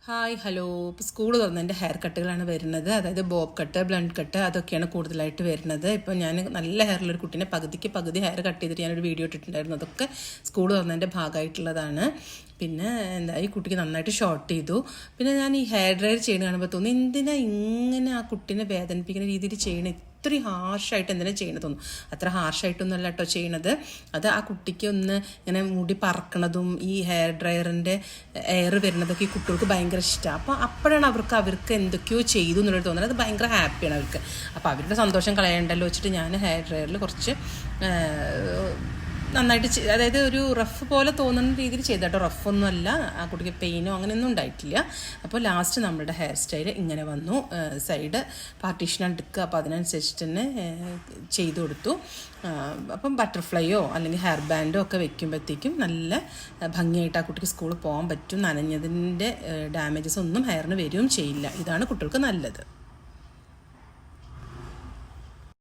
Hi hello. ഇപ്പോൾ school തുറന്നതിൻ്റെ hair കട്ടുകളാണ് വരുന്നത്. അതായത് ബോബ് കട്ട്, ബ്ലണ്ട് കട്ട്, അതൊക്കെയാണ് കൂടുതലായിട്ട് വരുന്നത്. ഇപ്പോൾ ഞാൻ നല്ല ഹെയറുള്ളൊരു കുട്ടീനെ പകുതി ഹെയർ കട്ട് ചെയ്തിട്ട് ഞാനൊരു വീഡിയോ ഇട്ടിട്ടുണ്ടായിരുന്നു. അതൊക്കെ സ്കൂൾ തുറന്നതിൻ്റെ ഭാഗമായിട്ടുള്ളതാണ്. പിന്നെ ഈ കുട്ടിക്ക് നന്നായിട്ട് ഷോർട്ട് ചെയ്തു. പിന്നെ ഞാൻ ഈ ഹെയർ ഡ്രയർ ചെയ്യുന്ന കാണുമ്പോൾ തോന്നി, എന്തിനാ ഇങ്ങനെ ആ കുട്ടീനെ വേദനിപ്പിക്കുന്ന രീതിയിൽ ചെയ്യണേ, ഇത്രയും ഹാർഷായിട്ട് എന്തിനാ ചെയ്യണത് തോന്നും. അത്ര ഹാർഷായിട്ടൊന്നും അല്ല കേട്ടോ ചെയ്യണത്. അത് ആ കുട്ടിക്ക് ഒന്ന് ഇങ്ങനെ മുടി പറക്കണതും ഈ ഹെയർ ഡ്രയറിൻ്റെ എയർ വരുന്നതൊക്കെ ഈ കുട്ടികൾക്ക് ഭയങ്കര ഇഷ്ടമാണ്. അപ്പോൾ അപ്പോഴാണ് അവർക്ക് എന്തൊക്കെയോ ചെയ്തു എന്നുള്ളത് തോന്നുന്നത്. അത് ഭയങ്കര ഹാപ്പിയാണ് അവർക്ക്. അപ്പോൾ അവരുടെ സന്തോഷം കളയണ്ടല്ലോ വെച്ചിട്ട് ഞാൻ ഹെയർ ഡ്രയറിൽ കുറച്ച് നന്നായിട്ട് അതായത് ഒരു റഫ് പോലെ തോന്നുന്ന രീതിയിൽ ചെയ്തേട്ടോ. റഫൊന്നും അല്ല, ആ കുട്ടിക്ക് പെയിനോ അങ്ങനെയൊന്നും ഉണ്ടായിട്ടില്ല. അപ്പോൾ ലാസ്റ്റ് നമ്മുടെ ഹെയർ സ്റ്റൈൽ ഇങ്ങനെ വന്നു. സൈഡ് പാർട്ടീഷനാണ് എടുക്കുക, അപ്പോൾ അതിനനുസരിച്ചിട്ട് തന്നെ ചെയ്തു കൊടുത്തു. അപ്പം ബട്ടർഫ്ലൈയോ അല്ലെങ്കിൽ ഹെയർ ബാൻഡോ ഒക്കെ വെക്കുമ്പോഴത്തേക്കും നല്ല ഭംഗിയായിട്ട് ആ കുട്ടിക്ക് സ്കൂളിൽ പോകാൻ പറ്റും. നനഞ്ഞതിൻ്റെ ഡാമേജസ് ഒന്നും ഹെയറിന് വരികയും ചെയ്യില്ല. ഇതാണ് കുട്ടികൾക്ക് നല്ലത്.